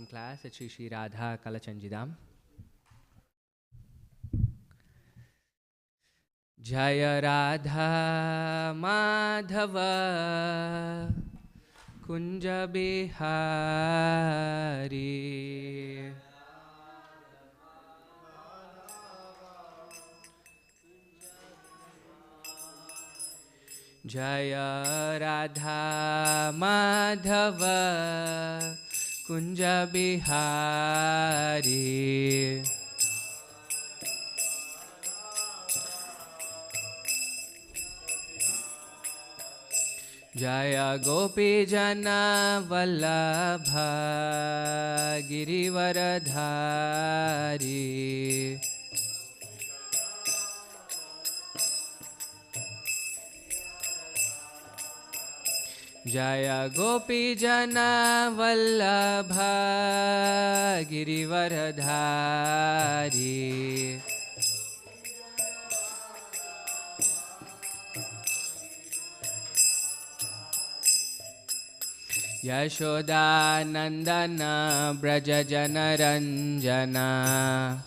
Class at Shri Radha Kalachandidam. Jaya Radha Madhava Kunja Bihari Jaya Radha Madhava Kunja Bihari Jaya Gopi Jana Vallabha Girivaradhari Jaya Gopi Jana Vallabha Girivaradhari Yashoda Nandana Braja Jana Ranjana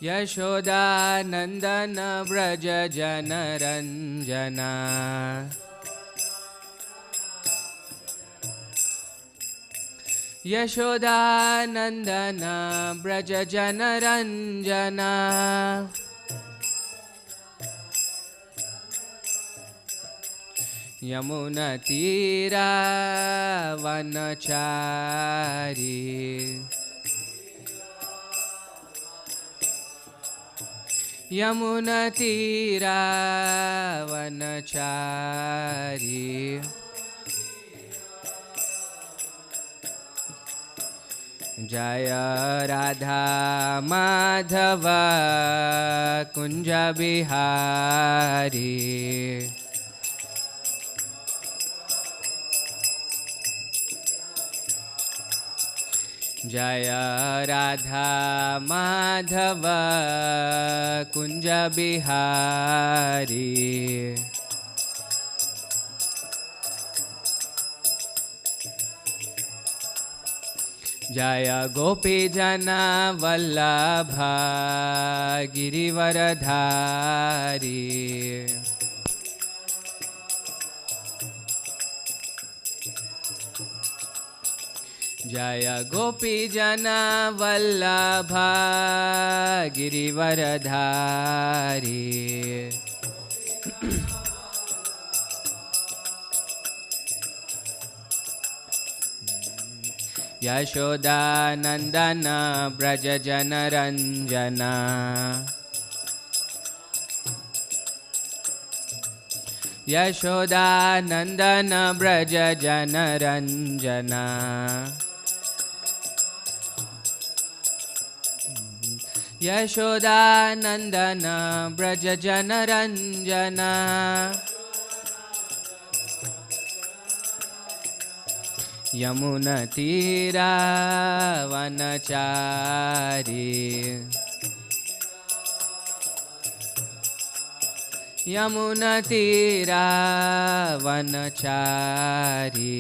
Yashoda Nandana Braja Jana Ranjana Yashoda Nandana Braja Jana Ranjana Yamuna Tira Vanachari Yamuna Tira Vanachari Jaya Radha Madhava Kunja Bihari Jaya Radha Madhava Kunja Bihari Jaya Gopi Jana Vallabha Girivaradhari Jaya Gopi Jana Vallabha Girivaradhari Yashoda Nandana Braja Jana Ranjana Yashoda Nandana Braja Jana Ranjana Yashoda Nandana Braja Jana Ranjana Yamuna Tira Vanachari Yamuna Tira Vanachari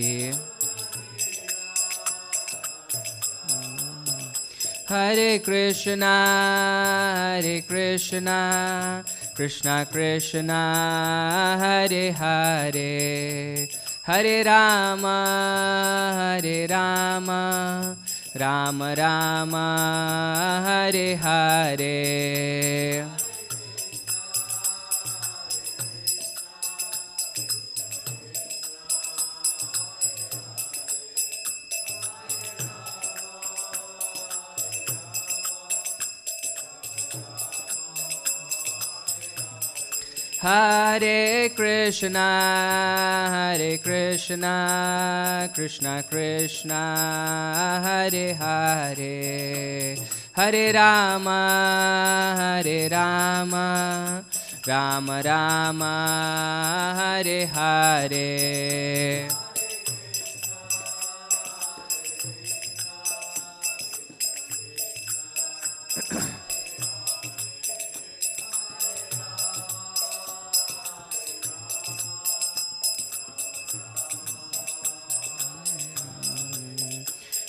Hare Krishna Krishna Krishna Hare Hare Hare Rama Rama Rama Hare Hare Hare Krishna Krishna Krishna Hare Hare Hare Rama Rama Rama Hare Hare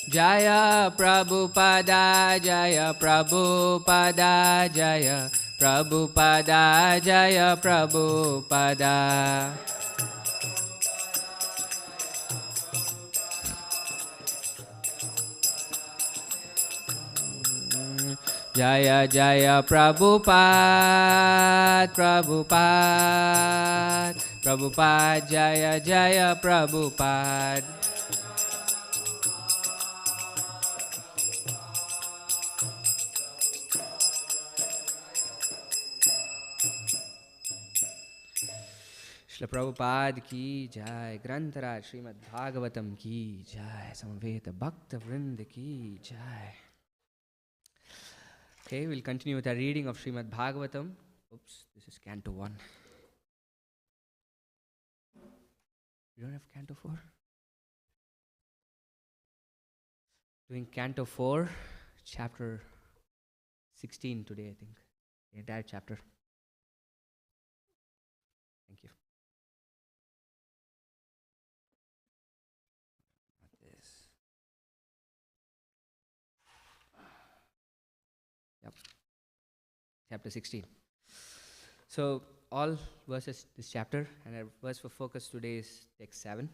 Jaya Prabhupada, Jaya Prabhupada, Jaya Prabhupada, Jaya Prabhupada. Jaya Jaya Prabhupada, Prabhupada, Prabhupada, Jaya Jaya Prabhupada. Shri Prabhupada ki jai, Grantaraj Srimad Bhagavatam ki jai, Samveta Bhakta Vrinda ki jai. Okay, we'll continue with our reading of Srimad Bhagavatam. Oops, this is Canto 1. You don't have Canto 4? Doing Canto 4, chapter 16 today, I think. The entire chapter. Thank you. Not this. Yep. Chapter 16. So, all verses this chapter, and our verse for focus today is text 7.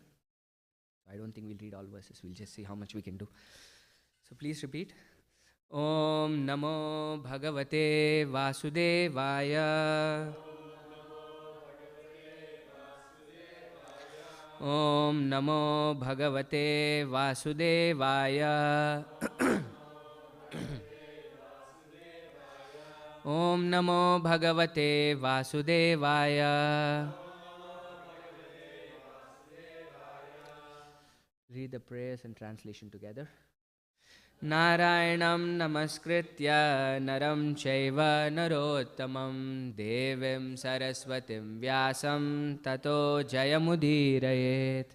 I don't think we'll read all verses, we'll just see how much we can do. So, please repeat. Om Namo Bhagavate Vasudevaya. Om Namo Bhagavate Vasudevaya. Om Namo Bhagavate Vasudevaya. Read the prayers and translation together. Narayanam namaskritya naram chaiva narottamam devim saraswatim vyasam tato jayamudirayet.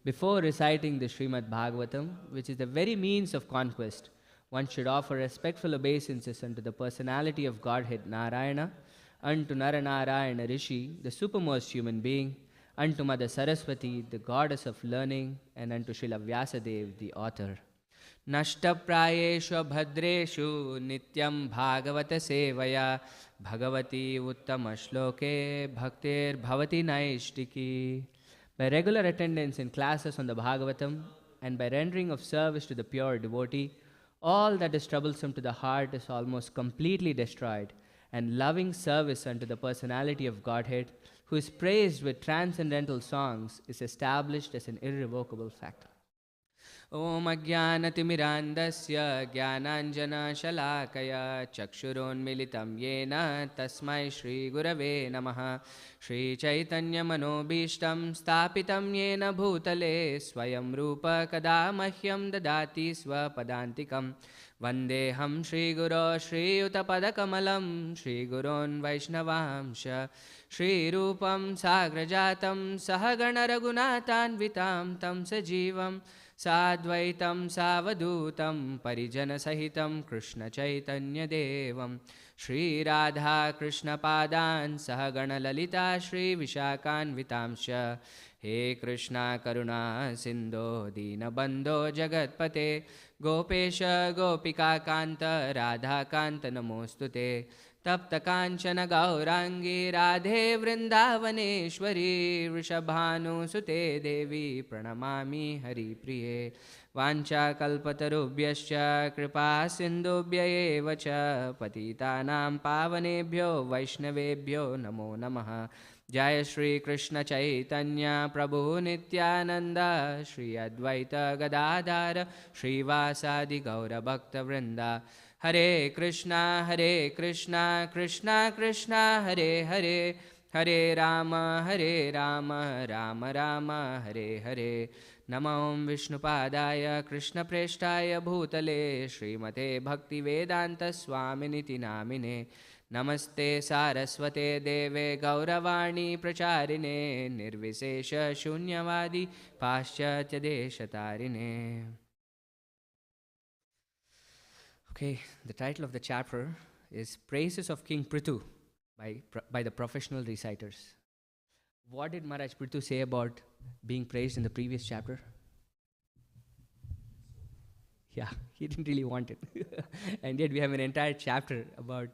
Before reciting the Srimad Bhagavatam, which is the very means of conquest, one should offer respectful obeisances unto the personality of Godhead Narayana, unto Naranarayana Rishi, the supermost human being, unto Mother Saraswati, the goddess of learning, and unto Srila Vyasadev, the author. Nashtaprayeshu bhadreshu nityam bhagavata sevaya bhagavati uttamashloke bhaktir bhavati naishtiki. By regular attendance in classes on the Bhagavatam and by rendering of service to the pure devotee, all that is troublesome to the heart is almost completely destroyed, and loving service unto the personality of Godhead, who is praised with transcendental songs, is established as an irrevocable fact. Om Ajnanatimirandasya Jnananjana-shalakaya Chakshuronmilitam Yena Tasmai Shri Gurave Namaha. Shri Chaitanya Manobishtam Stapitam Yena Bhutale Swayam Rupa Kada Mahyam Dadati Swapadantikam. Vandeham Shri Guru Shri Utapadakamalam Shri Gurun Vaishnavamsha Shri Rupam Sagrajatam Sahagana Raghunathanvitam Tam Sajivam Sadvaitam Savadutam Parijana Sahitam Krishna Chaitanya Devam Shri Radha Krishna Padan Sahagana Lalita Shri Vishakan Vitamsha. He Krishna Karuna Sindho Dina Bandho Jagatpate Gopesha Gopika Kanta Radha Kanta Namostute. Tapta Kanchana Gaurangi Radhe Vrindavaneshwari Vrishabhanu Sute Devi Pranamami Hari Priye. Vancha Kalpatarubhyascha Kripa Sindhubhya eva cha Patitanam Pavanebhyo Vaishnavebhyo Namo Namaha. Jaya Shri Krishna Chaitanya Prabhu Nityananda Shri Advaita Gadadhara Shri Vasadi Gaura Bhakta Vrinda. Hare Krishna Krishna Krishna Hare Hare Hare Rama Rama Rama Hare Hare. Namam Vishnupadaya Krishna Preshtaya Bhutale Srimate Bhakti Vedanta Swaminiti Namine. Namaste Saraswate Deve Gauravani Pracharine Nirvisesha Shunyavadi Paschatya Deshatarine. Okay, the title of the chapter is Praises of King Prithu by the professional reciters. What did Maharaj Prithu say about being praised in the previous chapter? Yeah, he didn't really want it. And yet we have an entire chapter about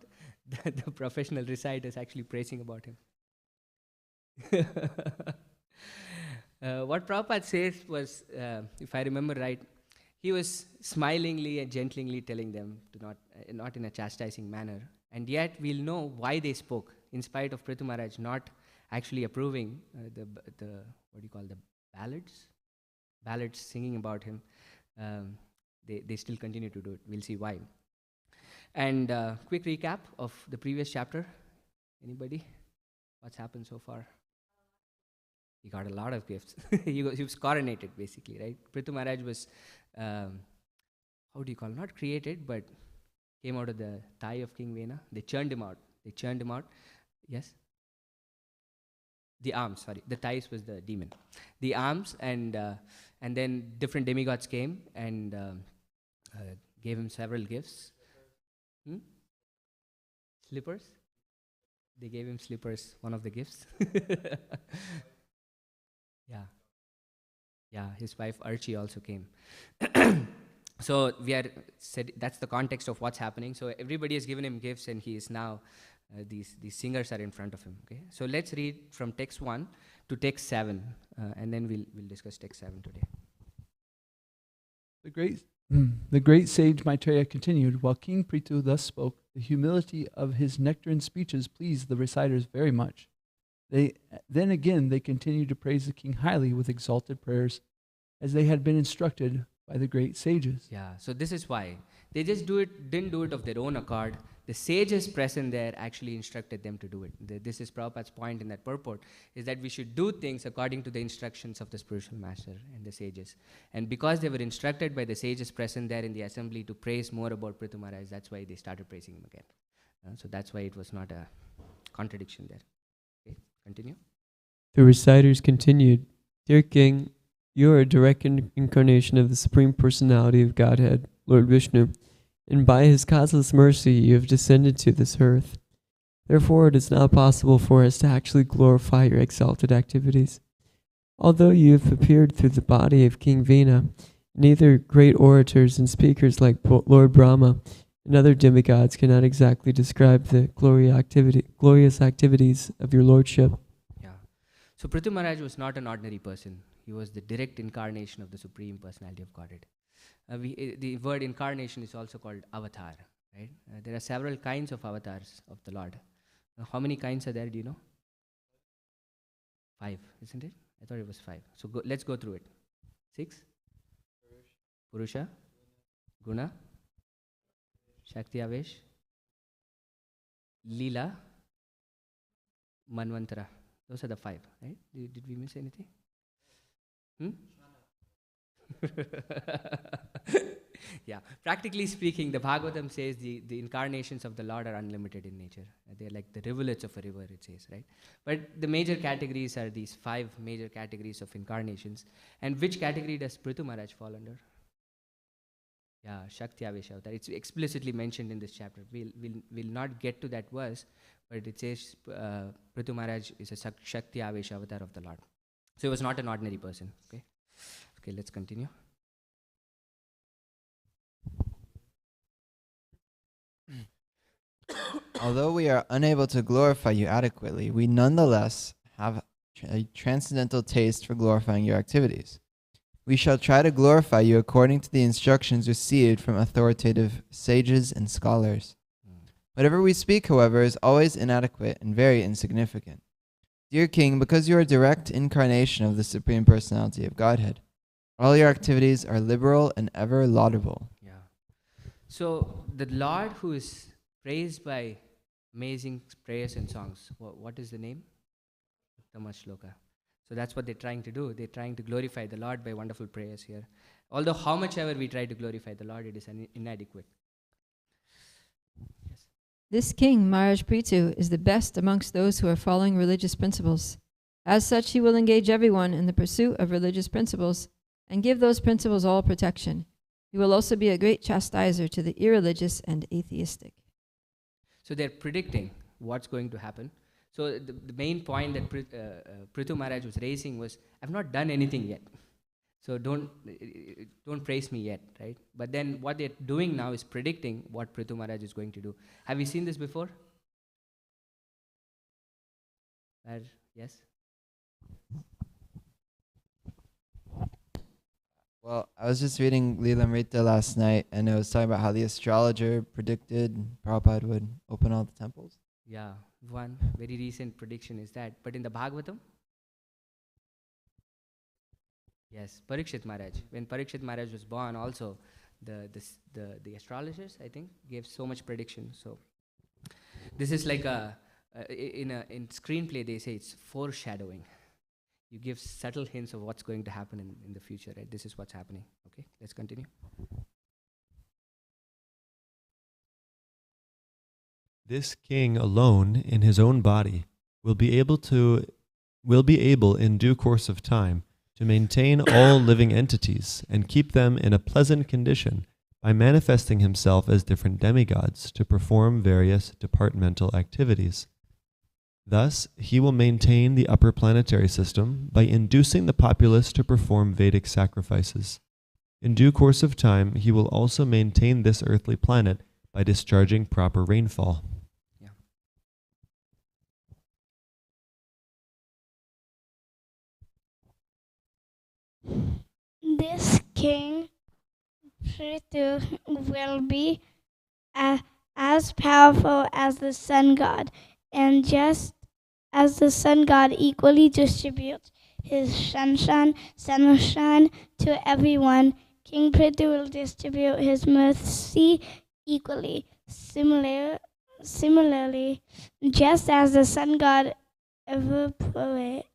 the professional reciters actually praising about him. What Prabhupada says was, if I remember right, he was smilingly and gentlingly telling them to not in a chastising manner. And yet we'll know why they spoke, in spite of Prithu Maharaj not actually approving the what do you call, the ballads singing about him. They still continue to do it. We'll see why. And quick recap of the previous chapter. Anybody? What's happened so far? He got a lot of gifts. he was coronated, basically, right? Prithu Maharaj was, how do you call, not created, but came out of the thigh of King Vena. They churned him out. Yes? The arms, sorry. The thighs was the demon. The arms, and then different demigods came and gave him several gifts. Slippers? They gave him slippers, one of the gifts. Yeah, his wife Archie also came. So that's the context of what's happening. So everybody has given him gifts, and he is now, these singers are in front of him. Okay, so let's read from text 1 to text 7, and then we'll discuss text 7 today. The great sage Maitreya continued, while King Prithu thus spoke, the humility of his nectarine speeches pleased the reciters very much. Then again they continued to praise the king highly with exalted prayers, as they had been instructed by the great sages. Yeah, so this is why. They just didn't do it of their own accord. The sages present there actually instructed them to do it. This is Prabhupada's point in that purport, is that we should do things according to the instructions of the spiritual master and the sages. And because they were instructed by the sages present there in the assembly to praise more about Prithu Maharaj, that's why they started praising him again. So that's why it was not a contradiction there. Okay, continue. The reciters continued, Dear King, you are a direct incarnation of the Supreme Personality of Godhead, Lord Vishnu, and by his causeless mercy you have descended to this earth. Therefore it is not possible for us to actually glorify your exalted activities. Although you have appeared through the body of King Vena, neither great orators and speakers like Lord Brahma and other demigods cannot exactly describe the glorious activities of your lordship. Yeah. So Prithu Maharaj was not an ordinary person. He was the direct incarnation of the Supreme Personality of Godhead. The word incarnation is also called avatar, right? There are several kinds of avatars of the Lord. How many kinds are there, do you know? 5, isn't it? I thought it was 5. So let's go through it. 6? Purusha, Guna, Shakti Avesh, Leela, Manvantara. Those are the 5, right? Did we miss anything? Yeah, practically speaking, the Bhagavatam says the incarnations of the Lord are unlimited in nature. They're like the rivulets of a river, it says, right? But the major categories are these 5 major categories of incarnations. And which category does Prithu Maharaj fall under? Yeah, Shakti Avesh Avatar. It's explicitly mentioned in this chapter. We'll not get to that verse, but it says Prithu Maharaj is a Shakti Avesh Avatar of the Lord. So he was not an ordinary person. Okay, let's continue. Although we are unable to glorify you adequately, we nonetheless have a transcendental taste for glorifying your activities. We shall try to glorify you according to the instructions received from authoritative sages and scholars. Whatever we speak, however, is always inadequate and very insignificant. Dear King, because you are a direct incarnation of the Supreme Personality of Godhead, all your activities are liberal and ever laudable. Yeah. So the Lord who is praised by amazing prayers and songs, what is the name? Uttama Shloka. So that's what they're trying to do. They're trying to glorify the Lord by wonderful prayers here. Although how much ever we try to glorify the Lord, it is inadequate. Yes. This king, Maharaj Prithu, is the best amongst those who are following religious principles. As such, he will engage everyone in the pursuit of religious principles and give those principles all protection. He will also be a great chastiser to the irreligious and atheistic. So they're predicting what's going to happen. So the main point that Prithu Maharaj was raising was, I've not done anything yet. So don't praise me yet, right? But then what they're doing now is predicting what Prithu Maharaj is going to do. Have you seen this before? Yes? Well, I was just reading Leelamrita last night, and it was talking about how the astrologer predicted Prabhupada would open all the temples. Yeah, one very recent prediction is that. But in the Bhagavatam, yes, Parikshit Maharaj. When Parikshit Maharaj was born, also the astrologers, I think, gave so much prediction. So this is like in screenplay they say it's foreshadowing. You give subtle hints of what's going to happen in the future, right? This is what's happening. Okay, let's continue. This king alone in his own body will be able in due course of time to maintain all living entities and keep them in a pleasant condition by manifesting himself as different demigods to perform various departmental activities. Thus, he will maintain the upper planetary system by inducing the populace to perform Vedic sacrifices. In due course of time, he will also maintain this earthly planet by discharging proper rainfall. This king Prithu will be as powerful as the sun god, and just as the sun god equally distributes his sunshine to everyone, King Prithu will distribute his mercy equally. Similarly, just as the sun god evaporates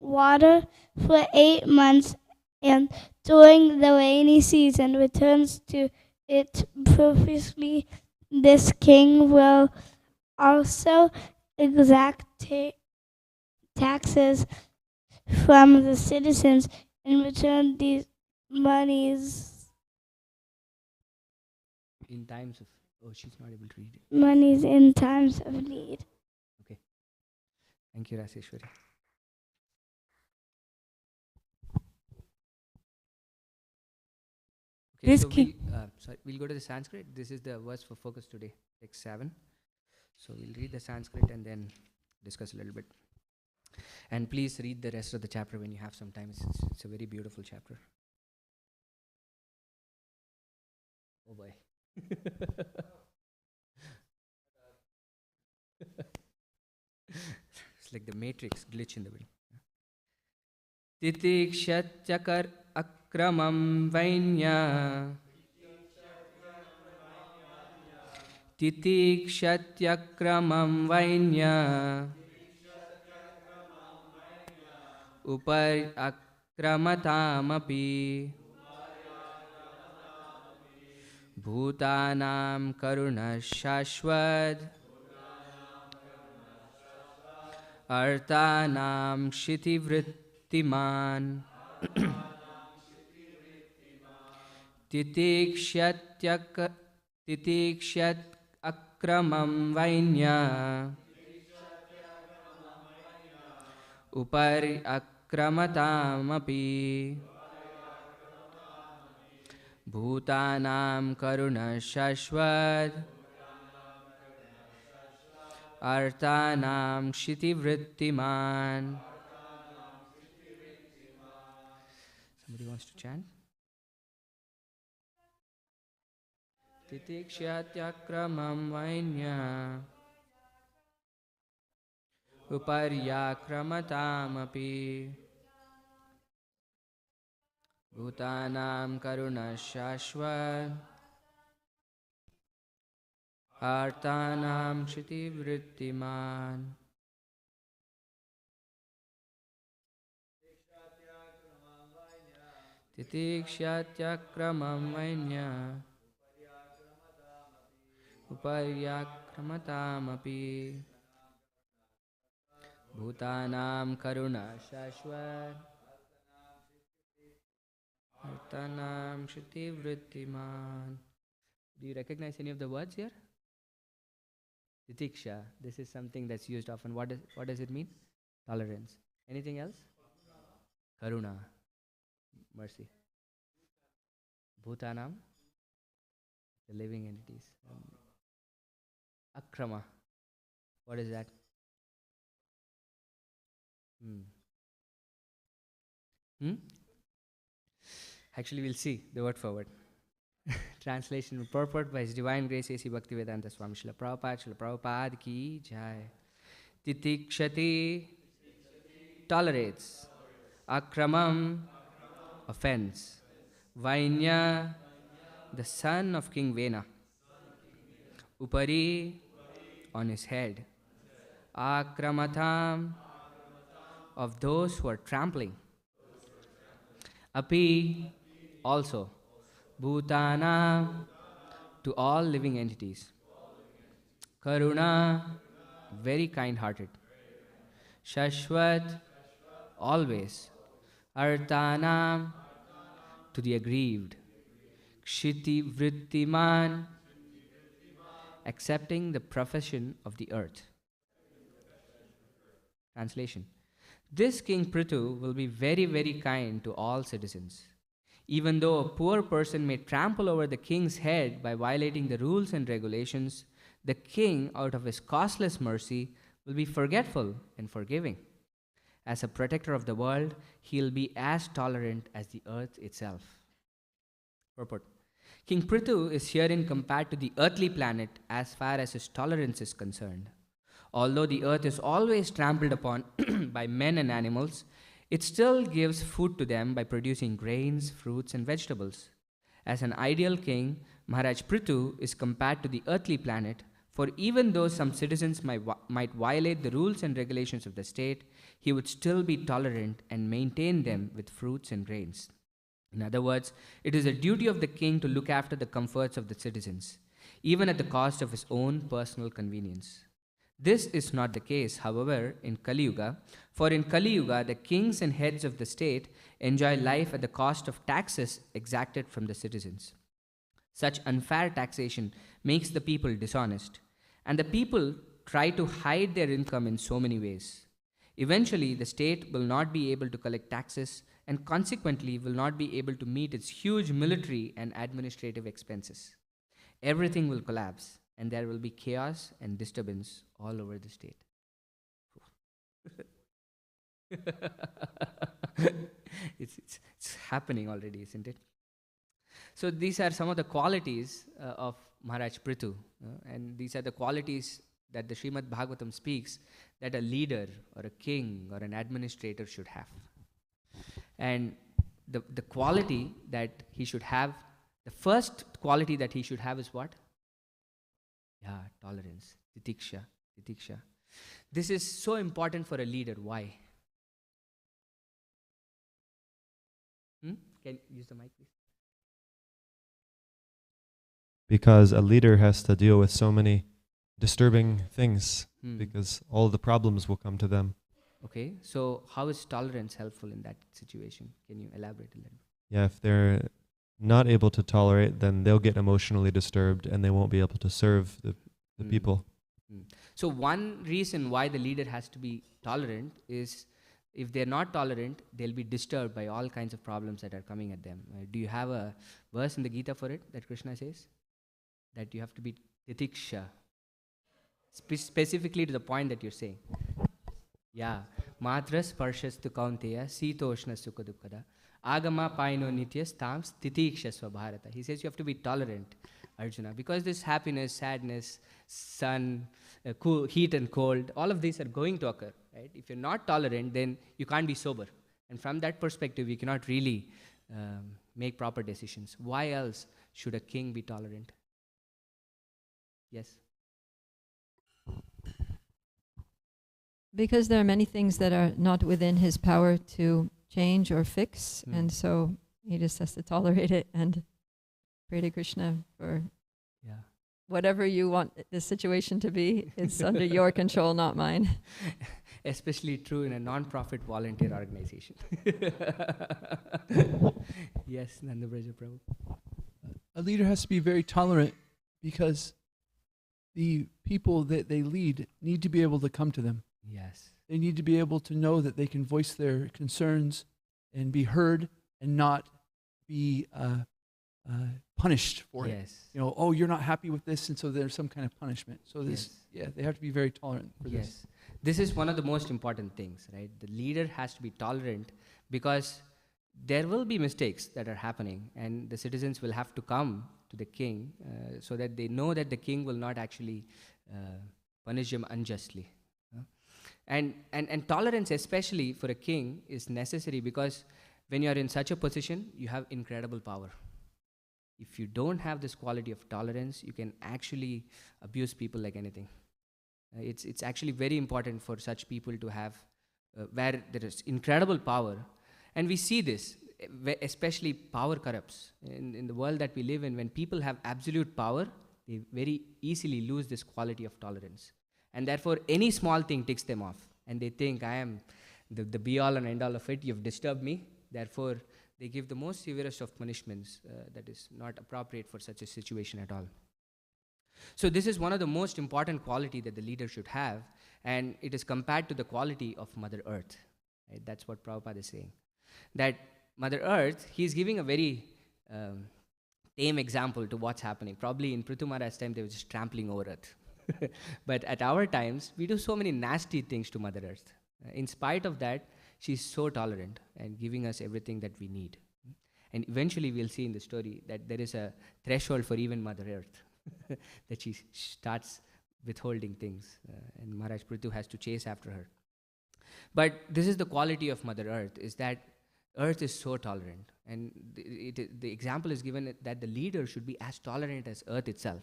water for 8 months and during the rainy season returns to it profusely, this king will also exact taxes from the citizens and return these monies In times of she's not able to read it. monies in times of need. Thank you, Raseshwari. Okay, This so we'll go to the Sanskrit. This is the verse for focus today, text 7. So we'll read the Sanskrit and then discuss a little bit. And please read the rest of the chapter when you have some time. It's a very beautiful chapter. Oh boy. It's like the matrix glitch in the middle. Titikshatyakar akramam vainya. Titikshatyakramam vainya. Upar akramatamapi. Bhutanam karuna shashwad. Artanam shitivrittiman. Titikshat akramam vainya. Upari akramatamapi. Bhutanam karuna shashwad. Artanam shitivrittiman. Somebody wants to chant? Titikshatyakramam vainya. Uparyakramatamapi. Bhutanam karuna shashwat. Artanam shitivrittiman. Titikshatyakramam vainya. Uparyakramatamapi. Bhutanam karuna shashwat. Artanam shitivrittiman. Do you recognize any of the words here? Titiksha. This is something that's used often. What does it mean? Tolerance. Anything else? Karuna, mercy. Bhutanam, the living entities. Akrama, what is that? Actually, we'll see the word for word. Translation and purport by His Divine Grace A.C. Bhaktivedanta Swami Srila Prabhupada ki jai. Titikshati, tolerates. Akramam, offense. Vainya, the son of King Vena. Upari, on his head. Akramatam, of those who are trampling. Api, also. Bhutana, to all living entities. Karuna, very kind-hearted. Shashwat, always. Artana, to the aggrieved. Kshiti vrittiman, accepting the profession of the earth. Translation. This King Prithu will be very, very kind to all citizens. Even though a poor person may trample over the king's head by violating the rules and regulations, the king, out of his costless mercy, will be forgetful and forgiving. As a protector of the world, he will be as tolerant as the earth itself. Purport. King Prithu is herein compared to the earthly planet as far as his tolerance is concerned. Although the earth is always trampled upon by men and animals, it still gives food to them by producing grains, fruits, and vegetables. As an ideal king, Maharaj Prithu is compared to the earthly planet, for even though some citizens might violate the rules and regulations of the state, he would still be tolerant and maintain them with fruits and grains. In other words, it is a duty of the king to look after the comforts of the citizens, even at the cost of his own personal convenience. This is not the case, however, in Kali Yuga, for in Kali Yuga, the kings and heads of the state enjoy life at the cost of taxes exacted from the citizens. Such unfair taxation makes the people dishonest, and the people try to hide their income in so many ways. Eventually, the state will not be able to collect taxes and consequently will not be able to meet its huge military and administrative expenses. Everything will collapse, and there will be chaos and disturbance all over the state. it's happening already, isn't it? So these are some of the qualities of Maharaj Prithu, and these are the qualities that the Srimad Bhagavatam speaks that a leader or a king or an administrator should have. And the quality that he should have, the first quality that he should have is what? Yeah, tolerance, titiksha. This is so important for a leader. Why? Can you use the mic, please? Because a leader has to deal with so many disturbing things, because all the problems will come to them. Okay, so how is tolerance helpful in that situation? Can you elaborate a little? Yeah, if they're not able to tolerate, then they'll get emotionally disturbed and they won't be able to serve the people. So one reason why the leader has to be tolerant is if they're not tolerant, they'll be disturbed by all kinds of problems that are coming at them. Do you have a verse in the Gita for it that Krishna says? That you have to be titiksha. Specifically to the point that you're saying. Yeah. Matras parshastu kaunteya sitoshna sukha dukkada agama paino nityas tams titikshasva bharata. He says you have to be tolerant, Arjuna, because this happiness, sadness, sun, cool, heat and cold, all of these are going to occur. Right? If you're not tolerant, then you can't be sober. And from that perspective, you cannot really make proper decisions. Why else should a king be tolerant? Yes? Because there are many things that are not within his power to change or fix, and so he just has to tolerate it and pray to Krishna for whatever you want the situation to be. It's under your control, not mine. Especially true in a non-profit volunteer organization. Yes, Nandabraja Prabhu. A leader has to be very tolerant because the people that they lead need to be able to come to them. Yes. They need to be able to know that they can voice their concerns and be heard and not be punished for it. Yes. You know, oh, you're not happy with this, and so there's some kind of punishment. So this, Yes. they have to be very tolerant for this. Yes. This is one of the most important things, right? The leader has to be tolerant because there will be mistakes that are happening, and the citizens will have to come to the king so that they know that the king will not actually punish them unjustly. And tolerance, especially for a king, is necessary because when you are in such a position, you have incredible power. If you don't have this quality of tolerance, you can actually abuse people like anything. It's actually very important for such people to have where there is incredible power. And we see this, especially power corrupts. In the world that we live in, when people have absolute power, they very easily lose this quality of tolerance. And therefore, any small thing ticks them off. And they think, I am the be-all and end-all of it. You've disturbed me. Therefore, they give the most severest of punishments that is not appropriate for such a situation at all. So this is one of the most important quality that the leader should have, and it is compared to the quality of Mother Earth. Right? That's what Prabhupada is saying. That Mother Earth, he's giving a very tame example to what's happening. Probably in Prithu Maharaj's time, they were just trampling over Earth. But at our times, we do so many nasty things to Mother Earth. In spite of that, she's so tolerant and giving us everything that we need. And eventually, we'll see in the story that there is a threshold for even Mother Earth. That she starts withholding things, and Maharaj Prithu has to chase after her. But this is the quality of Mother Earth, is that Earth is so tolerant. And the example is given that the leader should be as tolerant as Earth itself.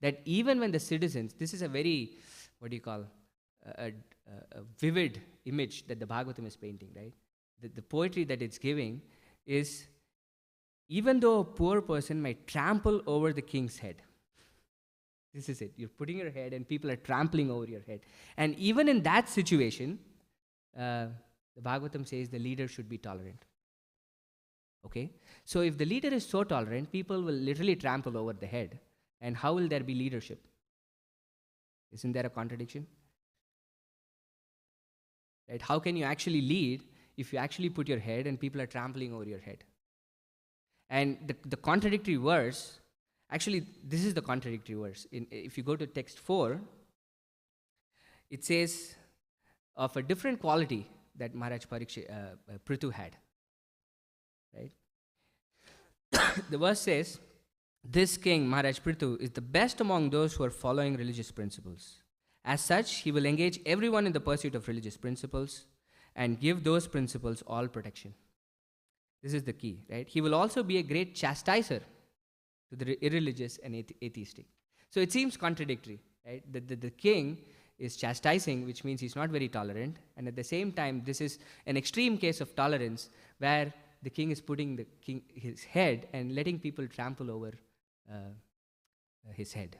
That even when the citizens, this is a very, a vivid image that the Bhagavatam is painting, right? The poetry that it's giving is, even though a poor person might trample over the king's head, this is it. You're putting your head and people are trampling over your head. And even in that situation, the Bhagavatam says the leader should be tolerant. Okay? So if the leader is so tolerant, people will literally trample over the head. And how will there be leadership? Isn't there a contradiction? Right? How can you actually lead if you actually put your head and people are trampling over your head? And the contradictory verse, actually, this is the contradictory verse. If you go to text 4, it says of a different quality that Maharaj Prithu had. Right? The verse says, this king, Maharaj Prithu, is the best among those who are following religious principles. As such, he will engage everyone in the pursuit of religious principles and give those principles all protection. This is the key, right? He will also be a great chastiser to the irreligious and atheistic. So it seems contradictory, right? The king is chastising, which means he's not very tolerant, and at the same time, this is an extreme case of tolerance where the king is putting his head and letting people trample over his head.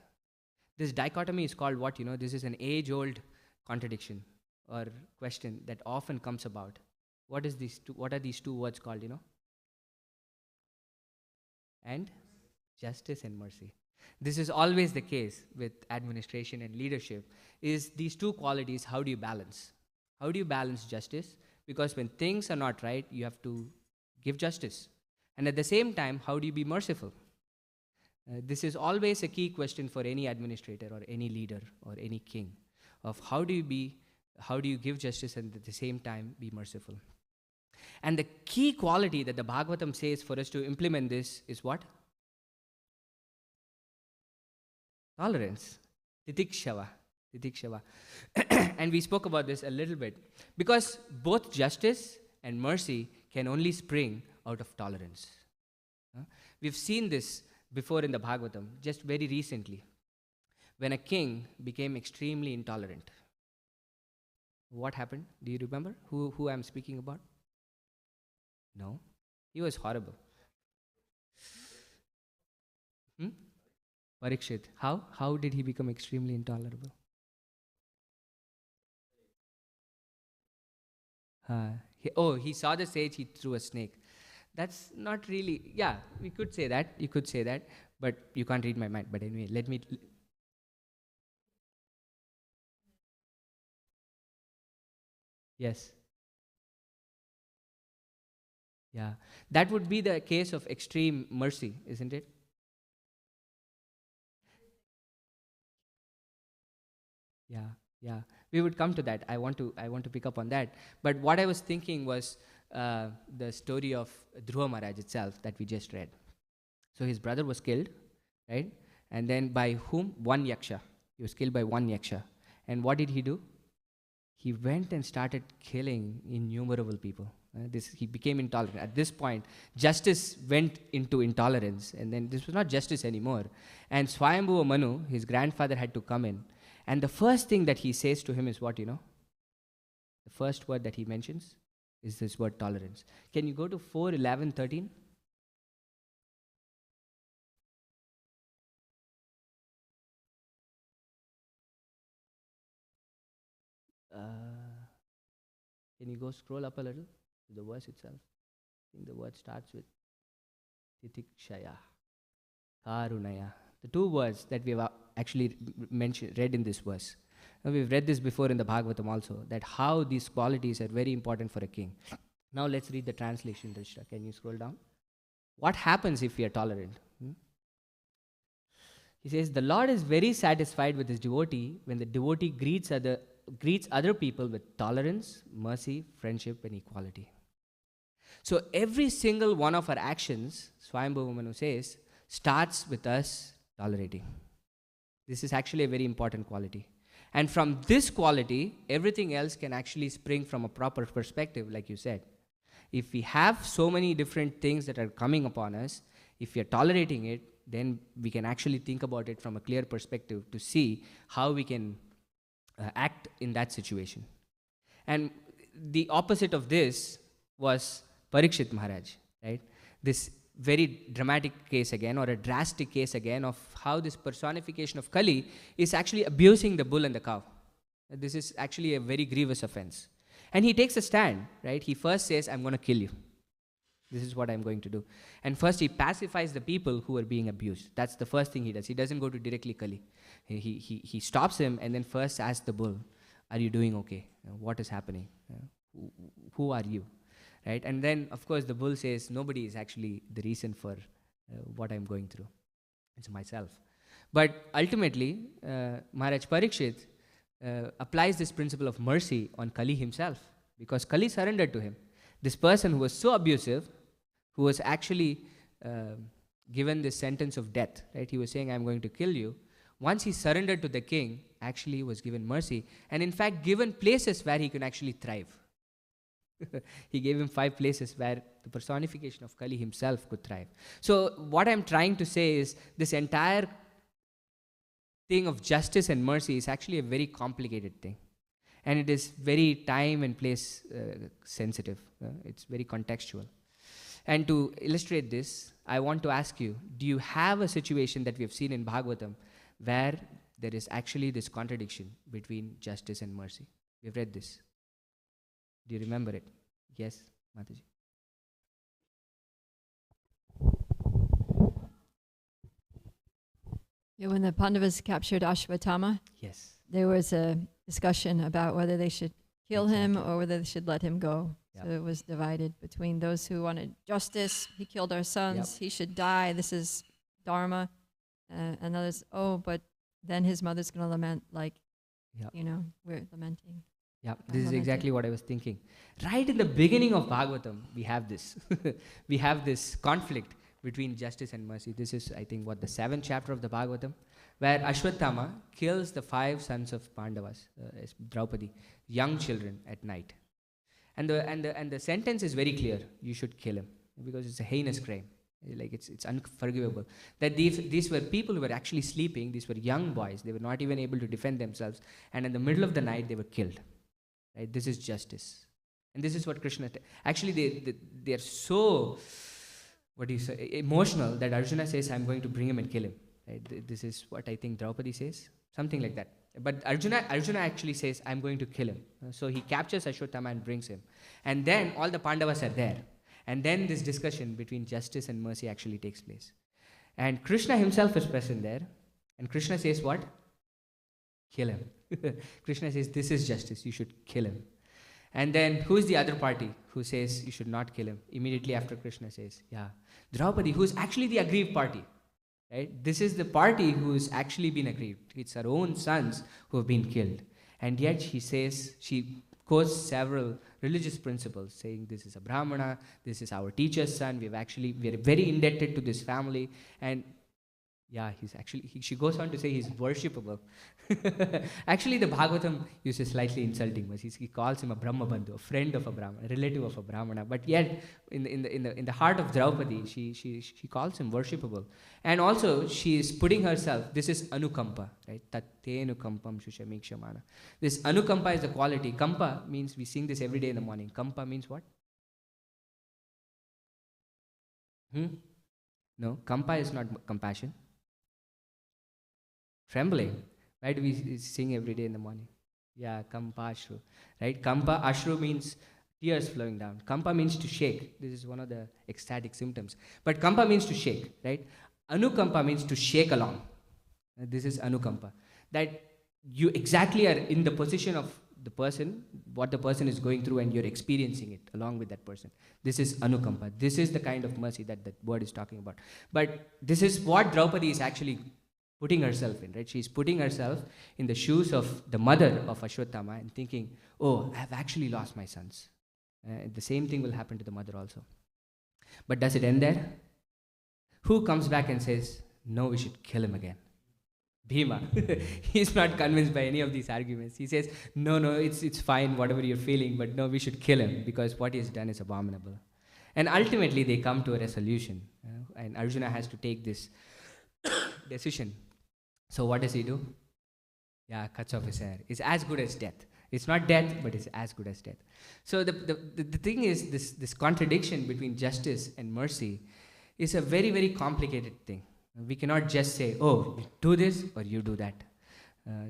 This dichotomy is called what? This is an age-old contradiction or question that often comes about. What are these two words called? And justice and mercy. This is always the case with administration and leadership, is these two qualities, how do you balance? How do you balance justice? Because when things are not right, you have to give justice. And at the same time, how do you be merciful? This is always a key question for any administrator or any leader or any king, of how do you give justice and at the same time be merciful? And the key quality that the Bhagavatam says for us to implement this is what? Tolerance. Titikshava. And we spoke about this a little bit. Because both justice and mercy can only spring out of tolerance. We've seen this before in the Bhagavatam, just very recently, when a king became extremely intolerant. What happened? Do you remember who I'm speaking about? No. He was horrible. Parikshit. How? How did he become extremely intolerable? He saw the sage, he threw a snake. That's not really, we could say that, you could say that, but you can't read my mind. But anyway, let me, yes. Yeah. That would be the case of extreme mercy, isn't it? Yeah, yeah. We would come to that. I want to pick up on that. But what I was thinking was the story of Dhruva Maharaj itself that we just read. So his brother was killed, right? And then by whom? One yaksha. He was killed by one yaksha. And what did he do? He went and started killing innumerable people. He became intolerant. At this point, justice went into intolerance, and then this was not justice anymore. And Swayambhuva Manu, his grandfather, had to come in. And the first thing that he says to him is what, you know? The first word that he mentions is this word tolerance. Can you go to 4:11:13? Can you go scroll up a little to the verse itself? I think the word starts with titikshaya, karunaya. The two words that we have actually read in this verse. Now we've read this before in the Bhagavatam also, that how these qualities are very important for a king. Now let's read the translation, Drishta. Can you scroll down? What happens if we are tolerant? He says, the Lord is very satisfied with his devotee when the devotee greets other people with tolerance, mercy, friendship, and equality. So every single one of our actions, Swayambhuva Manu says, starts with us tolerating. This is actually a very important quality. And from this quality, everything else can actually spring from a proper perspective, like you said. If we have so many different things that are coming upon us, if we are tolerating it, then we can actually think about it from a clear perspective to see how we can act in that situation. And the opposite of this was Parikshit Maharaj, right? This very dramatic case again, or a drastic case again, of how this personification of Kali is actually abusing the bull and the cow. This is actually a very grievous offense. And he takes a stand, right? He first says, I'm going to kill you. This is what I'm going to do. And first he pacifies the people who are being abused. That's the first thing he does. He doesn't go to directly Kali. He stops him and then first asks the bull, are you doing okay? What is happening? Who are you? Right? And then, of course, the bull says, nobody is actually the reason for what I'm going through. It's myself. But ultimately, Maharaj Parikshit applies this principle of mercy on Kali himself, because Kali surrendered to him. This person who was so abusive, who was actually given this sentence of death, right? He was saying, I'm going to kill you. Once he surrendered to the king, actually was given mercy, and in fact given places where he can actually thrive. He gave him 5 places where the personification of Kali himself could thrive. So what I'm trying to say is, this entire thing of justice and mercy is actually a very complicated thing. And it is very time and place sensitive. It's very contextual. And to illustrate this, I want to ask you, do you have a situation that we have seen in Bhagavatam where there is actually this contradiction between justice and mercy? We have read this. Do you remember it? Yes, Mataji. Yeah, when the Pandavas captured Ashwatthama, Yes. there was a discussion about whether they should kill him Exactly. or whether they should let him go. Yep. So it was divided between those who wanted justice. He killed our sons. He should die. This is dharma. And others, oh, but then his mother's going to lament like, Yep. we're lamenting. Yeah, this is exactly what I was thinking. Right in the beginning of Bhagavatam, we have this. We have this conflict between justice and mercy. This is, I think, the 7th chapter of the Bhagavatam, where Ashwatthama kills the 5 sons of Pandavas, Draupadi, young children at night. And the sentence is very clear. You should kill him, because it's a heinous crime. Like it's unforgivable. That these were people who were actually sleeping. These were young boys. They were not even able to defend themselves. And in the middle of the night, they were killed. Right? This is justice. And this is what Krishna... Actually, they are so... emotional that Arjuna says, I'm going to bring him and kill him. Right? This is what I think Draupadi says. Something like that. But Arjuna actually says, I'm going to kill him. So he captures Ashwatthama and brings him. And then all the Pandavas are there. And then this discussion between justice and mercy actually takes place. And Krishna himself is present there. And Krishna says what? Kill him. Krishna says, this is justice. You should kill him. And then who's the other party who says you should not kill him? Immediately after Krishna says, yeah, Draupadi, who's actually the aggrieved party. Right? This is the party who's actually been aggrieved. It's her own sons who have been killed. And yet she quotes several religious principles, saying this is a Brahmana, this is our teacher's son, we're very indebted to this family. And yeah, she goes on to say he's worshipable. Actually, the Bhagavatam uses slightly insulting words. He calls him a Brahma Bandhu, a friend of a Brahmana, a relative of a Brahmana. But yet, in the heart of Draupadi, she calls him worshipable. And also, she is putting herself, this is Anukampa, right? Tatte Anukampam Shushamikshamana. This Anukampa is the quality. Kampa means, we sing this every day in the morning. Kampa means what? No, Kampa is not compassion. Trembling. Why do we sing every day in the morning? Yeah, Kampa Ashru. Right? Kampa Ashru means tears flowing down. Kampa means to shake. This is one of the ecstatic symptoms. But Kampa means to shake. Right? Anukampa means to shake along. This is Anukampa. That you exactly are in the position of the person, what the person is going through, and you're experiencing it along with that person. This is Anukampa. This is the kind of mercy that that word is talking about. But this is what Draupadi is actually putting herself in, right? She's putting herself in the shoes of the mother of Ashwatthama and thinking, oh, I have actually lost my sons. The same thing will happen to the mother also. But does it end there? Who comes back and says, no, we should kill him again? Bhima. He's not convinced by any of these arguments. He says, no, it's fine, whatever you're feeling, but no, we should kill him because what he has done is abominable. And ultimately, they come to a resolution. And Arjuna has to take this decision. So what does he do? Yeah, cuts off his hair. It's as good as death. It's not death, but it's as good as death. So the thing is, this contradiction between justice and mercy is a very, very complicated thing. We cannot just say, oh, you do this or you do that.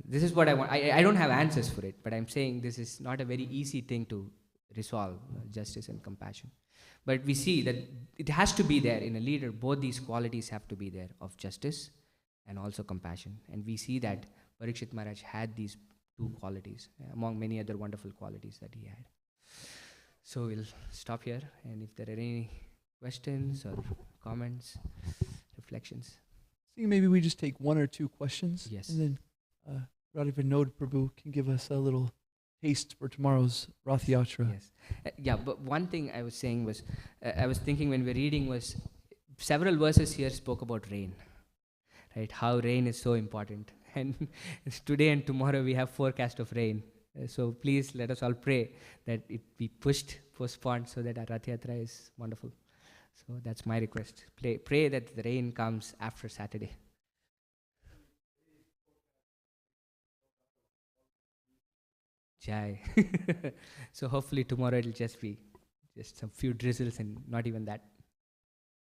This is what I want. I don't have answers for it, but I'm saying this is not a very easy thing to resolve, justice and compassion. But we see that it has to be there in a leader. Both these qualities have to be there, of justice and also compassion. And we see that Parikshit Maharaj had these two qualities, among many other wonderful qualities that he had. So we'll stop here, and if there are any questions or comments, reflections. I think maybe we just take one or two questions. Yes. And then Radha Vinod Prabhu can give us a little taste for tomorrow's Rath Yatra. Yes. Yeah, but one thing I was saying was, I was thinking when we're reading was, several verses here spoke about rain. Right? How rain is so important. And today and tomorrow we have forecast of rain. So please let us all pray that it be postponed so that our Rath Yatra is wonderful. So that's my request. Pray that the rain comes after Saturday. Jai. So hopefully tomorrow it'll just be just some few drizzles and not even that.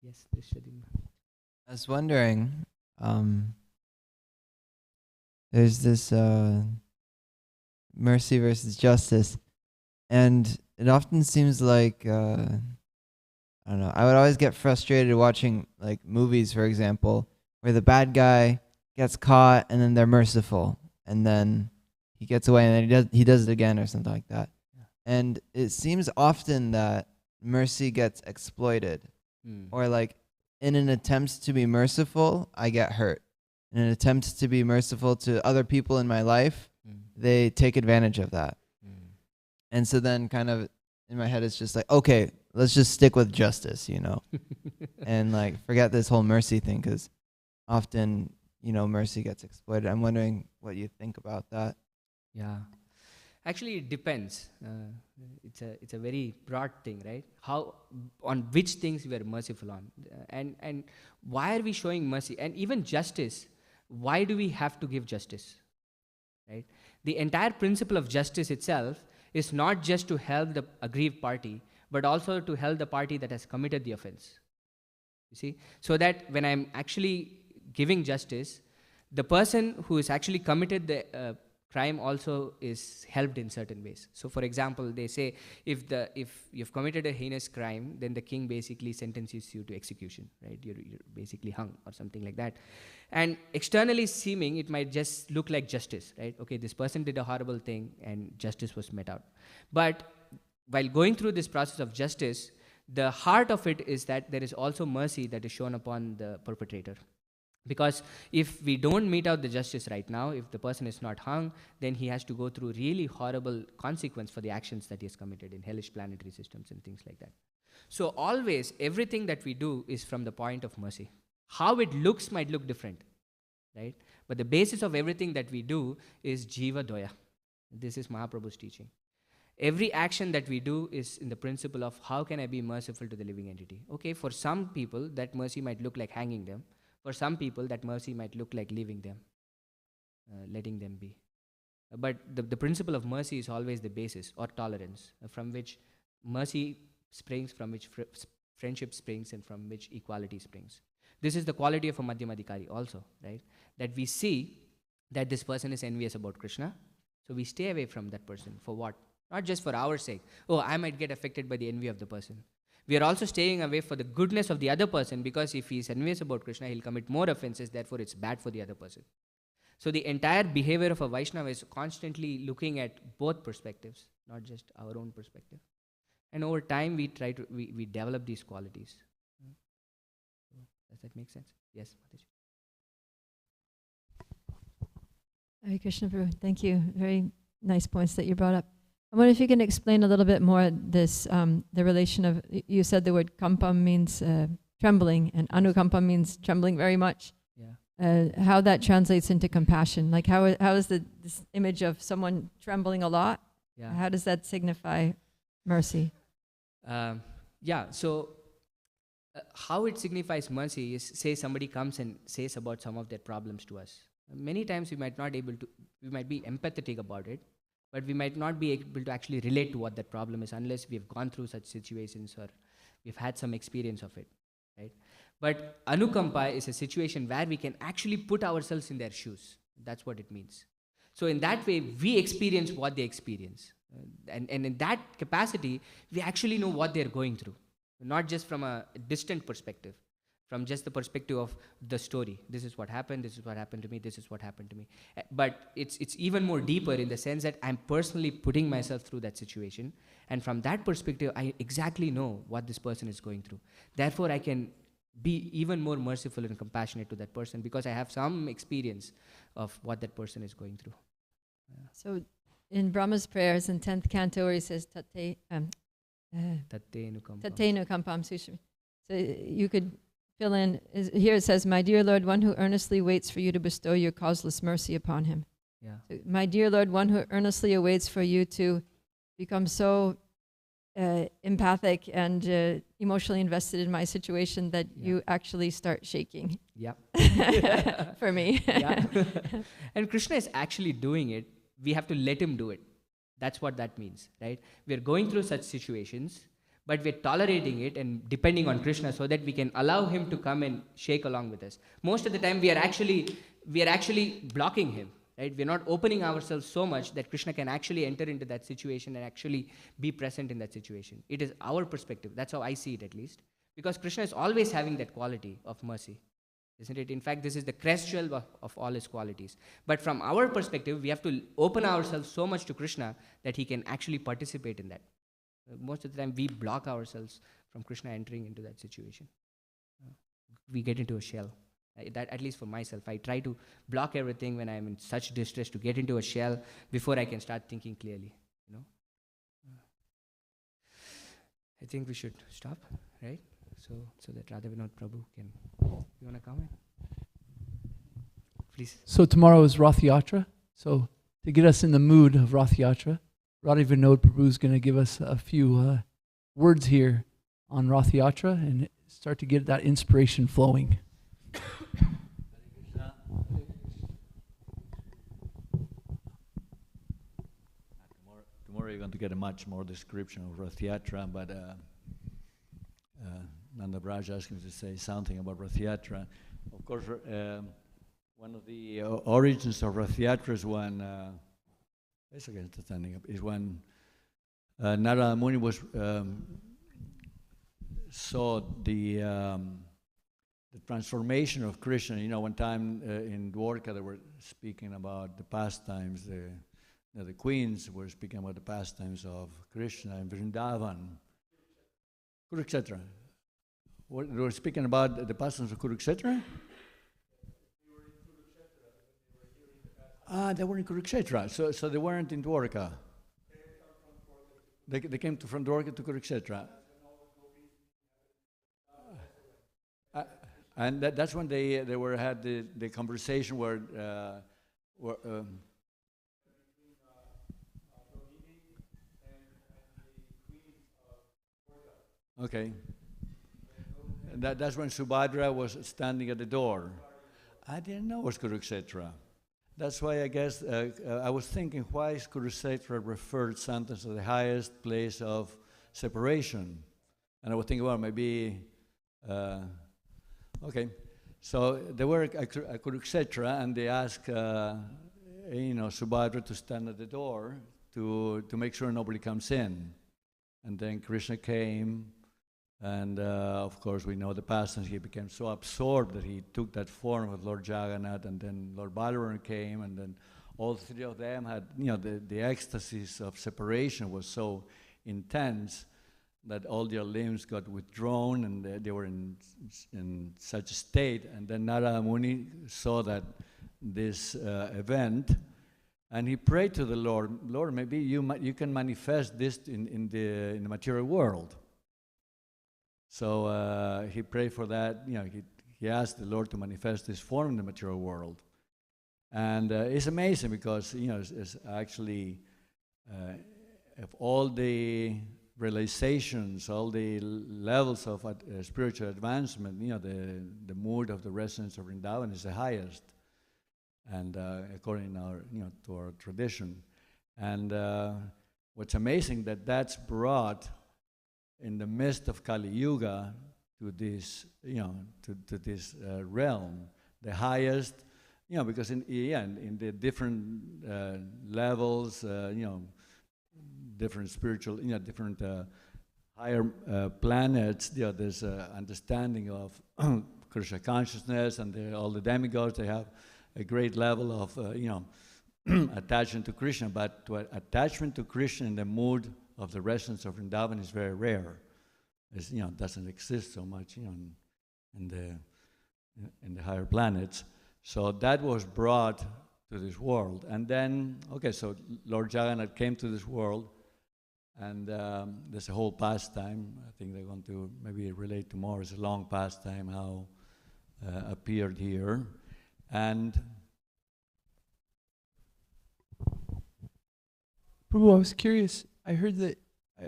Yes, Drishyadima. I was wondering, there's this mercy versus justice, and it often seems like, I don't know, I would always get frustrated watching like movies, for example, where the bad guy gets caught and then they're merciful, and then he gets away and then he does it again or something like that. Yeah. And it seems often that mercy gets exploited, or like in an attempt to be merciful, I get hurt. In an attempt to be merciful to other people in my life, they take advantage of that. And so then kind of in my head, it's just like, okay, let's just stick with justice, you know, and like forget this whole mercy thing, because often, you know, mercy gets exploited. I'm wondering what you think about that. Yeah. Actually, it depends. It's a very broad thing, right? How, on which things we are merciful on, and why are we showing mercy? And even justice, why do we have to give justice, right? The entire principle of justice itself is not just to help the aggrieved party, but also to help the party that has committed the offense. You see? So that when I'm actually giving justice, the person who has actually committed the crime also is helped in certain ways. So for example, they say if you've committed a heinous crime, then the king basically sentences you to execution, right? You're basically hung or something like that. And externally seeming, it might just look like justice, right? Okay, this person did a horrible thing and justice was met out. But while going through this process of justice, the heart of it is that there is also mercy that is shown upon the perpetrator. Because if we don't mete out the justice right now, if the person is not hung, then he has to go through really horrible consequence for the actions that he has committed in hellish planetary systems and things like that. So always, everything that we do is from the point of mercy. How it looks might look different, right? But the basis of everything that we do is Jiva Doya. This is Mahaprabhu's teaching. Every action that we do is in the principle of how can I be merciful to the living entity. Okay, for some people, that mercy might look like hanging them. For some people, that mercy might look like leaving them, letting them be. But the principle of mercy is always the basis, or tolerance, from which mercy springs, from which friendship springs, and from which equality springs. This is the quality of a Madhyamadikari also, right? That we see that this person is envious about Krishna, so we stay away from that person. For what? Not just for our sake. Oh, I might get affected by the envy of the person. We are also staying away for the goodness of the other person, because if he is envious about Krishna, he'll commit more offenses, therefore it's bad for the other person. So the entire behavior of a Vaishnava is constantly looking at both perspectives, not just our own perspective. And over time, we develop these qualities. Does that make sense? Yes, Mataji. Hare Krishna Prabhu, thank you. Very nice points that you brought up. I wonder if you can explain a little bit more this, the relation of, you said the word kampam means trembling, and anukampam means trembling very much. Yeah. How that translates into compassion. Like how is this image of someone trembling a lot? Yeah. How does that signify mercy? So how it signifies mercy is, say somebody comes and says about some of their problems to us. Many times we might be empathetic about it, but we might not be able to actually relate to what that problem is unless we have gone through such situations or we've had some experience of it, right? But anukampa is a situation where we can actually put ourselves in their shoes. That's what it means. So in that way, we experience what they experience. And in that capacity, we actually know what they're going through, not just from a distant perspective, from just the perspective of the story. This is what happened, this is what happened to me, this is what happened to me. But it's even more deeper in the sense that I'm personally putting myself through that situation. And from that perspective, I exactly know what this person is going through. Therefore, I can be even more merciful and compassionate to that person because I have some experience of what that person is going through. So in Brahma's prayers in 10th canto where he says Tate Nukampam. Nukampam Sushri. So you could fill in, here it says, my dear Lord, one who earnestly waits for you to bestow your causeless mercy upon him. Yeah. So, my dear Lord, one who earnestly awaits for you to become so empathic and emotionally invested in my situation that you actually start shaking. Yeah. For me. Yeah. And Krishna is actually doing it. We have to let him do it. That's what that means, right? We're going through such situations, but we're tolerating it and depending on Krishna so that we can allow him to come and shake along with us. Most of the time, we are actually blocking him, right? We're not opening ourselves so much that Krishna can actually enter into that situation and actually be present in that situation. It is our perspective. That's how I see it, at least. Because Krishna is always having that quality of mercy, isn't it? In fact, this is the crest jewel of all his qualities. But from our perspective, we have to open ourselves so much to Krishna that he can actually participate in that. Most of the time, we block ourselves from Krishna entering into that situation. We get into a shell. That, at least for myself, I try to block everything when I'm in such distress to get into a shell before I can start thinking clearly. You know. I think we should stop, right? So that Radha Vinod Prabhu can. You want to comment? Please. So tomorrow is Rath Yatra. So to get us in the mood of Rath Yatra, Radha Vinod Prabhu is going to give us a few words here on Rath Yatra and start to get that inspiration flowing. Tomorrow you're going to get a much more description of Rath Yatra, but Nanda Braj asked me to say something about Rath Yatra. Of course, one of the origins of Rath Yatra is when Narada Muni was saw the transformation of Krishna. You know, one time in Dwarka they were speaking about the pastimes, the queens were speaking about the pastimes of Krishna in Vrindavan. Kurukshetra. They were speaking about the pastimes of Kurukshetra? They were in Kurukshetra, so they weren't in Dwarka. They came from Dwarka to Kurukshetra. And that's when they had the conversation where okay. And that's when Subhadra was standing at the door. I didn't know it was Kurukshetra. That's why I guess I was thinking, why is Kurukshetra referred sometimes to the highest place of separation? And I was thinking, well, maybe, okay. So they were at Kurukshetra, and they asked, Subhadra to stand at the door to make sure nobody comes in. And then Krishna came, and of course we know the past, he became so absorbed that he took that form of Lord Jagannath, and then Lord Balaram came, and then all three of them had, the ecstasies of separation was so intense that all their limbs got withdrawn, and they were in such a state. And then Narada Muni saw that this event, and he prayed to the Lord, Lord, maybe you can manifest this in the material world. So he prayed for that. He asked the Lord to manifest this form in the material world, and it's amazing because it's actually of all the realizations, all the levels of spiritual advancement, the mood of the residents of Vrindavan is the highest, and according to our tradition. And what's amazing that's brought in the midst of Kali Yuga to this, to this realm, the highest, because in the different levels, different spiritual, different higher planets, there's understanding of Krishna consciousness, and all the demigods, they have a great level of, attachment to Krishna, but attachment to Krishna in the mood of the residents of Vrindavan is very rare. It doesn't exist so much, in the higher planets. So that was brought to this world. And then, so Lord Jagannath came to this world, and there's a whole pastime. I think they're going to maybe relate to more. It's a long pastime how appeared here. And Prabhu, I was curious. I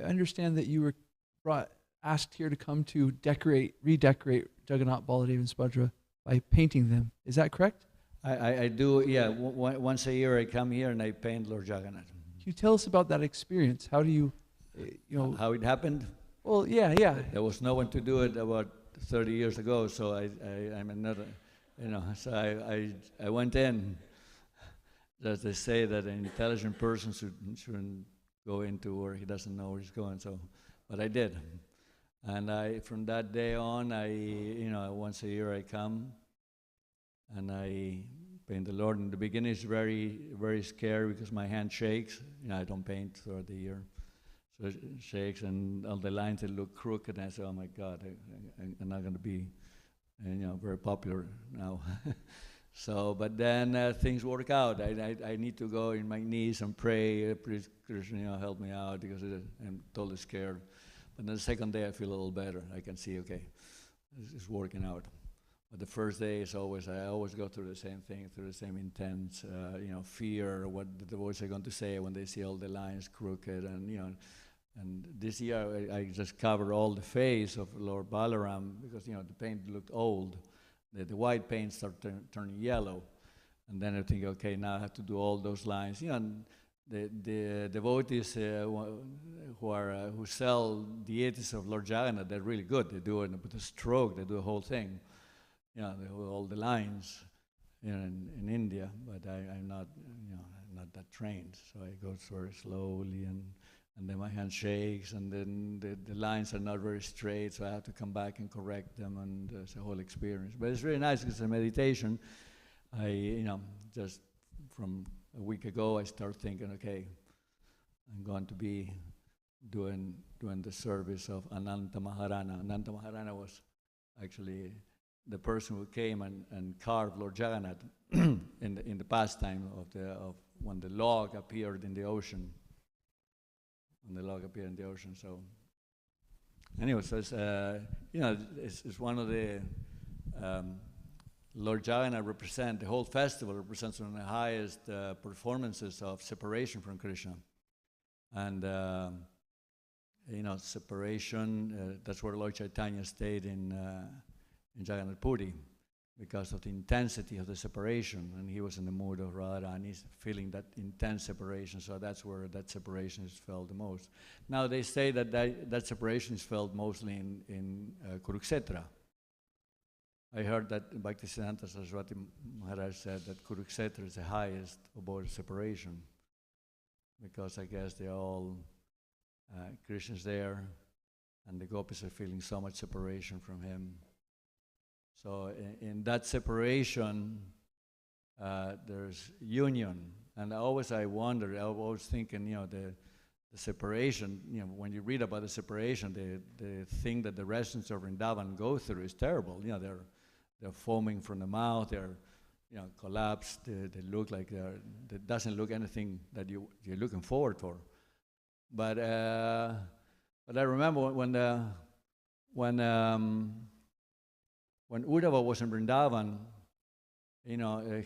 understand that you were asked here to come to redecorate Jagannath, Baladev, and Subhadra by painting them. Is that correct? I do, yeah. Once a year I come here and I paint Lord Jagannath. Can you tell us about that experience? How do you, How it happened? Well, yeah. There was no one to do it about 30 years ago, so I'm another, so I went in. As they say that an intelligent person shouldn't go into where he doesn't know where he's going, but I did. And from that day on, once a year I come, and I paint the Lord. In the beginning, it's very, very scary because my hand shakes. I don't paint throughout the year. So it shakes, and all the lines that look crooked, and I say, oh my God, I'm not going to be, very popular now. So, but then things work out. I need to go in my knees and pray, please, Krishna, help me out, because I'm totally scared. But then the second day, I feel a little better. I can see, okay, it's working out. But the first day is I always go through the same thing, through the same intense, fear, what the devotees are going to say when they see all the lines crooked, and this year I just covered all the face of Lord Balaram because, the paint looked old. The white paint started turning yellow. And then I think, okay, now I have to do all those lines. And the devotees who sell deities of Lord Jagannath, they're really good. They do it with a stroke. They do the whole thing. They do all the lines in India. But I'm not, not that trained. So I go very slowly, and then my hand shakes, and then the lines are not very straight, so I have to come back and correct them, and it's a whole experience. But it's really nice because it's a meditation. I, just from a week ago, I started thinking, okay, I'm going to be doing the service of Ananta Maharana. Ananta Maharana was actually the person who came and carved Lord Jagannath in the pastime of when the log appeared in the ocean. When the log appeared in the ocean. So anyway, so it's it's one of the Lord Jagannath represent the whole festival represents one of the highest performances of separation from Krishna, and separation. That's where Lord Chaitanya stayed in Jagannath Puri, because of the intensity of the separation, and he was in the mood of Radharani, feeling that intense separation. So that's where that separation is felt the most. Now they say that separation is felt mostly in Kurukshetra. I heard that Bhaktisiddhanta Saraswati Maharaj said that Kurukshetra is the highest abode of separation, because I guess they're all Krishna's there, and the gopis are feeling so much separation from him. So in that separation, there's union, and I wonder. I was thinking, the separation. When you read about the separation, the thing that the residents of Vrindavan go through is terrible. They're foaming from the mouth. They're collapsed. They look like that doesn't look anything that you're looking forward for. But I remember when Uddhava was in Vrindavan,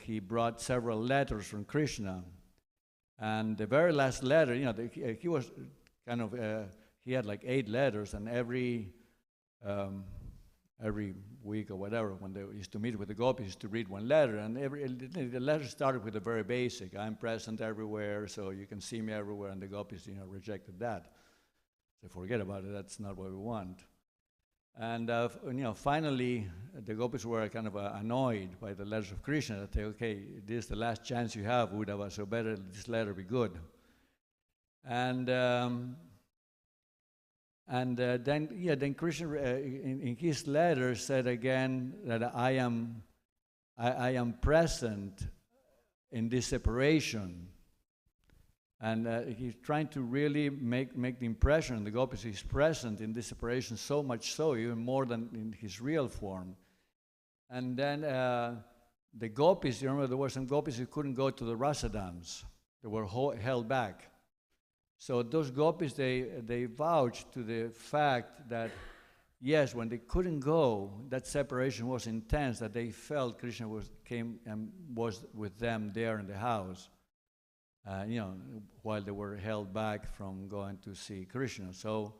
he brought several letters from Krishna, and the very last letter, he was kind of he had like 8 letters, and every week or whatever, when they used to meet with the gopis, used to read one letter, and the letter started with the very basic: "I'm present everywhere, so you can see me everywhere," and the gopis, rejected that. They forget about it. That's not what we want. And finally, the gopis were kind of annoyed by the letters of Krishna. That they, okay, this is the last chance you have, Uddhava, so better this letter be good. And then Krishna, in his letter, said again that I am present in this separation. And he's trying to really make the impression, the gopis, he's present in this separation, so much so, even more than in his real form. And then the gopis, you remember there were some gopis who couldn't go to the rasa dance. They were held back. So those gopis, they vouched to the fact that, yes, when they couldn't go, that separation was intense, that they felt Krishna came and was with them there in the house. While they were held back from going to see Krishna. So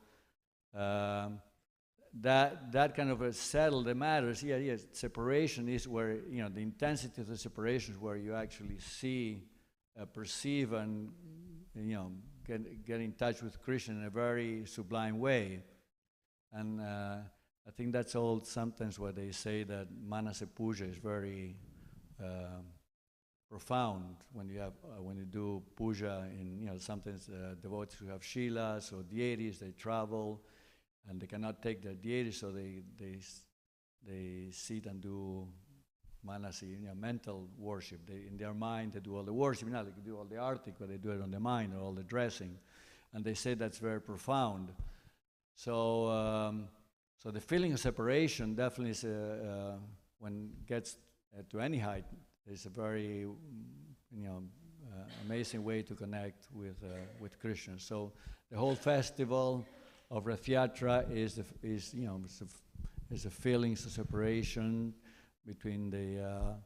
that kind of settled the matters. Yes, separation is where, the intensity of the separation is where you actually see, perceive, and, get in touch with Krishna in a very sublime way. And I think that's all sometimes where they say that Manasa Puja is very profound when you do puja in sometimes devotees who have shilas or deities, they travel and they cannot take their deities, so they sit and do manasi, mental worship. In their mind they do all the worship, they can do all the artik, but they do it on the mind, or all the dressing, and they say that's very profound. So so the feeling of separation definitely is when it gets to any height. It's a very, amazing way to connect with Krishna. So the whole festival of Rath Yatra is a feelings of separation between the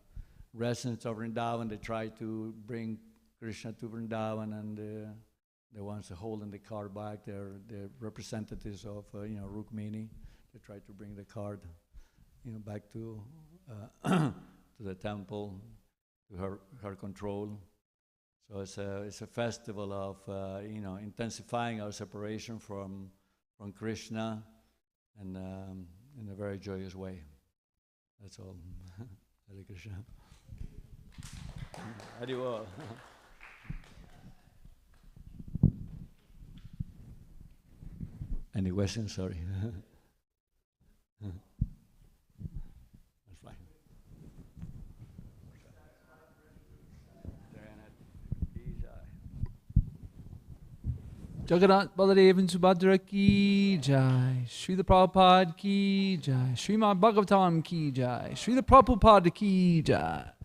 residents of Vrindavan. They try to bring Krishna to Vrindavan, and the ones that hold in the cart back, they're the representatives of Rukmini. They try to bring the cart, back to to the temple, to her control. So it's a festival of intensifying our separation from Krishna, and in a very joyous way. That's all. Hare Krishna. Haribo. Any questions? Sorry. That's fine. Jagannath Baladev and Subhadra ki jai. Srila Prabhupada ki jai. Srimad Bhagavatam ki jai. Srila Prabhupada ki jai.